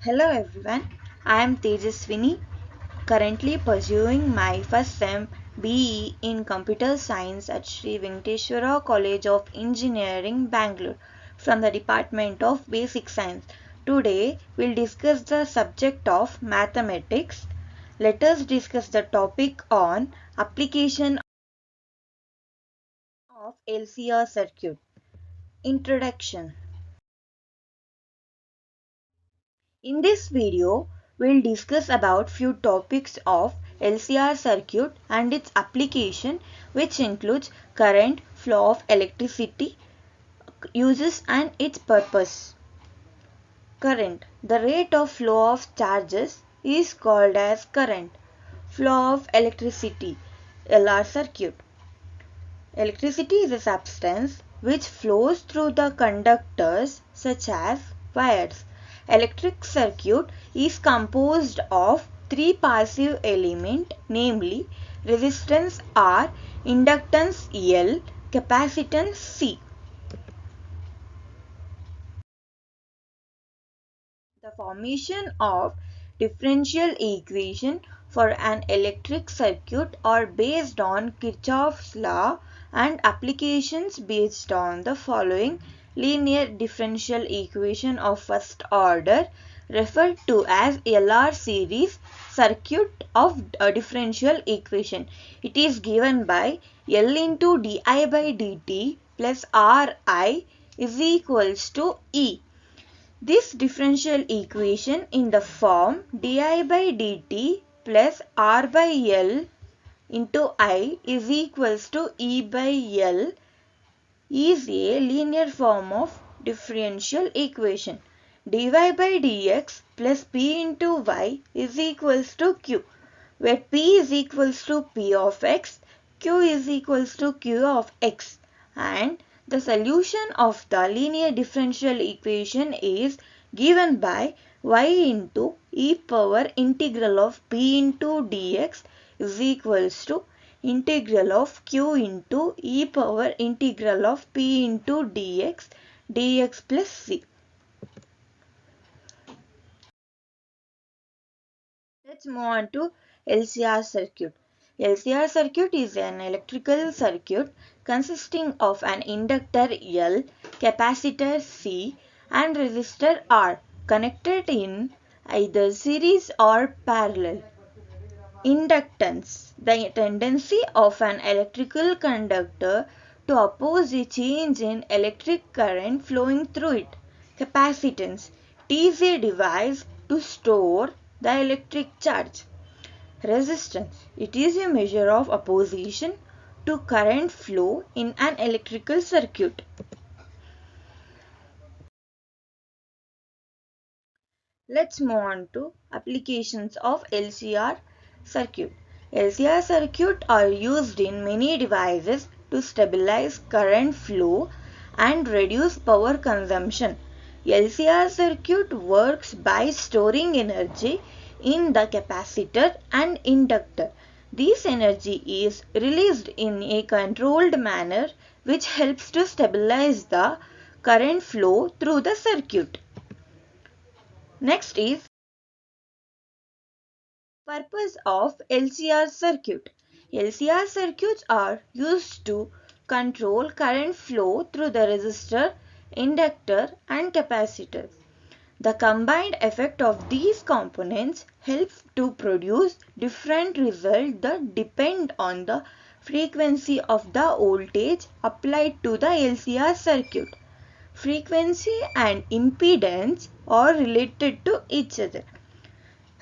Hello everyone, I am Tejaswini, currently pursuing my first SEM BE in Computer Science at Sri Venkateswara College of Engineering, Bangalore from the Department of Basic Science. Today we'll discuss the subject of mathematics. Let us discuss the topic on application of LCR circuit. Introduction. In this video, we'll discuss about few topics of LCR circuit and its application, which includes current, flow of electricity, uses and its purpose. Current. The rate of flow of charges is called as current. Flow of electricity, LR circuit. Electricity is a substance which flows through the conductors such as wires. Electric circuit is composed of three passive elements, namely resistance R, inductance L, capacitance C. The formation of differential equation for an electric circuit are based on Kirchhoff's law and applications based on the following linear differential equation of first order referred to as LR series circuit of a differential equation. It is given by L into di by dt plus Ri is equals to E. This differential equation in the form di by dt plus R by L into I is equals to E by L is a linear form of differential equation. Dy by dx plus P into y is equals to Q, where P is equals to P of x, Q is equals to Q of x, and the solution of the linear differential equation is given by y into e power integral of P into dx is equals to integral of q into e power integral of P into dx plus c. Let's move on to LCR circuit. LCR circuit is an electrical circuit consisting of an inductor L, capacitor C and resistor R connected in either series or parallel. Inductance. The tendency of an electrical conductor to oppose a change in electric current flowing through it. Capacitance. It is a device to store the electric charge. Resistance. It is a measure of opposition to current flow in an electrical circuit. Let's move on to applications of LCR circuit. LCR circuit are used in many devices to stabilize current flow and reduce power consumption. LCR circuit works by storing energy in the capacitor and inductor. This energy is released in a controlled manner which helps to stabilize the current flow through the circuit. Next is purpose of LCR circuit. LCR circuits are used to control current flow through the resistor, inductor and capacitor. The combined effect of these components helps to produce different results that depend on the frequency of the voltage applied to the LCR circuit. Frequency and impedance are related to each other.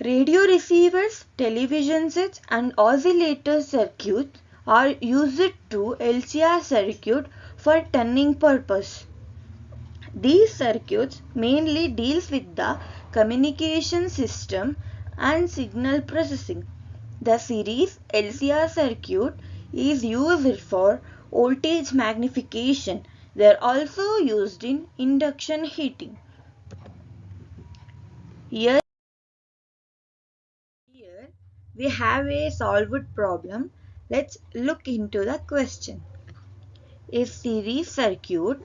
Radio receivers, television sets and oscillator circuits are used to LCR circuit for tuning purpose. These circuits mainly deals with the communication system and signal processing. The series LCR circuit is used for voltage magnification. They are also used in induction heating. Here Here we have a solved problem. Let's look into the question. A series circuit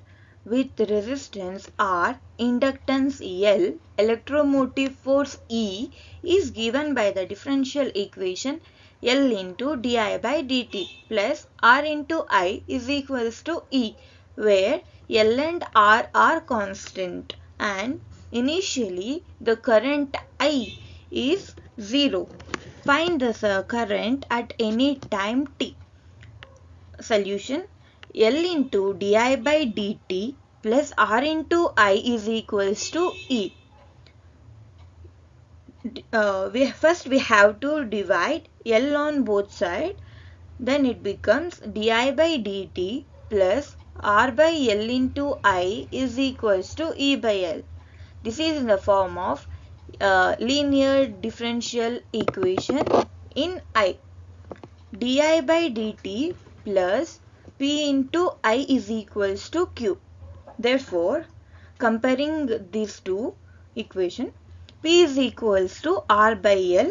with resistance R, inductance L, electromotive force E is given by the differential equation L into di by dt plus R into I is equals to E, where L and R are constant and initially the current I is 0. Find the current at any time t. Solution: L into di by dt plus R into I is equals to E. First we have to divide L on both sides. Then it becomes di by dt plus R by L into I is equals to E by L. This is in the form of linear differential equation in I. Di by dt plus P into I is equals to Q. Therefore, comparing these two equations, P is equals to R by L,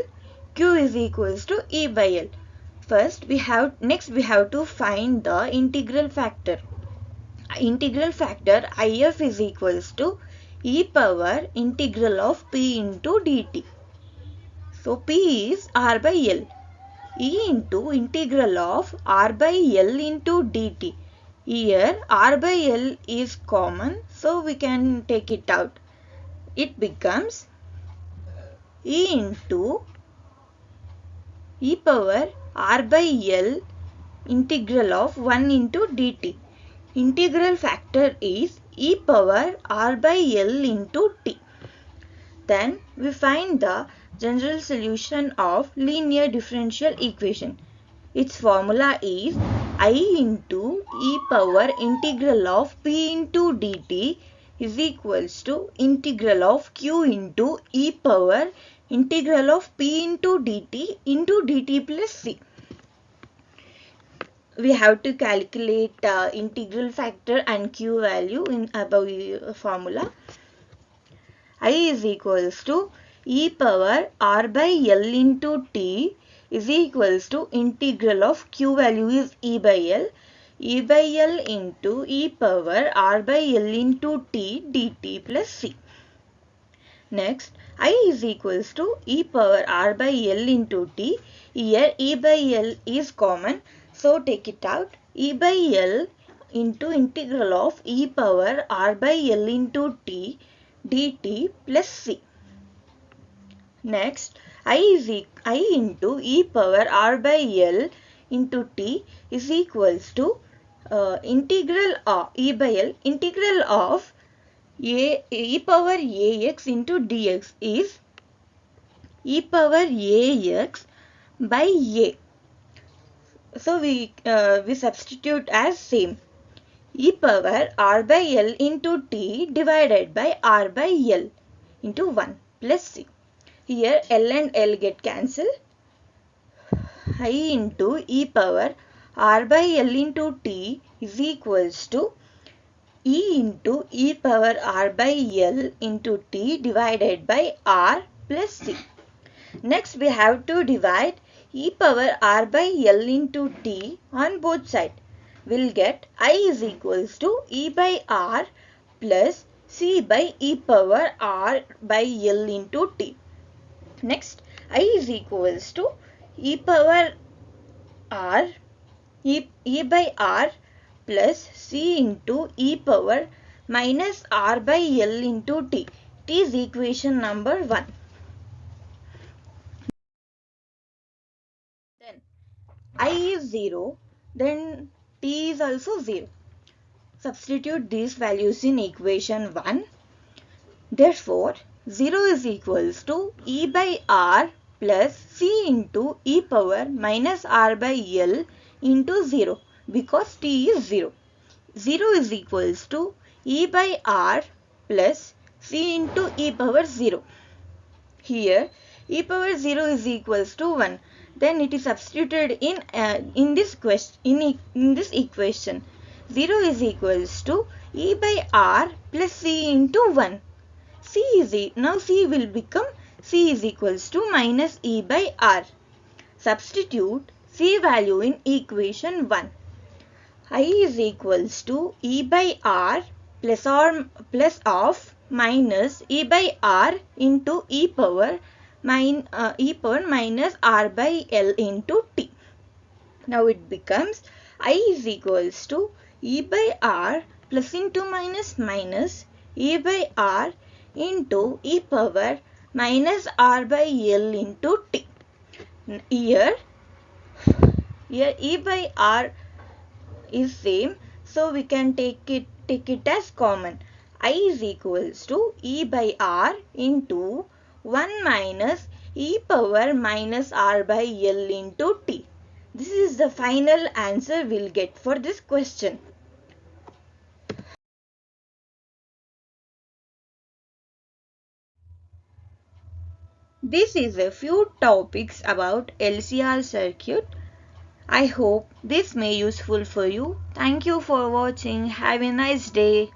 Q is equals to E by L. Next we have to find the integral factor. Integral factor IF is equals to e power integral of P into dt. So P is R by L. E into integral of R by L into dt. Here R by L is common, so we can take it out. It becomes E into e power R by L integral of 1 into dt. Integral factor is e power R by L into t. Then we find the general solution of linear differential equation. Its formula is I into e power integral of P into dt is equals to integral of Q into e power integral of P into dt plus C. We have to calculate integral factor and Q value in above formula. I is equals to e power R by L into t is equals to integral of Q value is e by L into e power R by L into t dt plus C. Next, I is equals to e power R by L into t. Here e by L is common, so take it out. E by L into integral of e power R by L into t dt plus C. Next, I into e power R by L into t is equals to integral of e by L integral of e power ax into dx is e power ax by a. So we substitute as same. E power R by L into t divided by R by L into 1 plus C. Here L and L get cancelled. I into e power R by L into t is equals to E into e power R by L into t divided by R plus C. Next we have to divide e power R by L into t on both sides. We'll get I is equals to e by R plus C by e power R by L into t. Next, I is equals to e power R e by R plus C into e power minus R by L into t. T is equation number 1. Then I is 0, then t is also 0. Substitute these values in equation 1. Therefore, 0 is equals to e by R plus C into e power minus R by L into 0 because t is 0. 0 is equals to e by R plus C into e power 0. Here e power 0 is equals to 1. Then it is substituted in this equation. 0 is equals to e by R plus C into 1. Now C will become C is equals to minus E by R. Substitute C value in equation 1. I is equals to E by R plus of minus E by R into E power minus R by L into T. Now it becomes I is equals to E by R plus into minus E by R into E power minus R by L into T. Here E by R is same, so we can take it as common. I is equals to E by R into 1 minus E power minus R by L into T. This is the final answer we'll get for this question. This is a few topics about LCR circuit. I hope this may be useful for you. Thank you for watching. Have a nice day.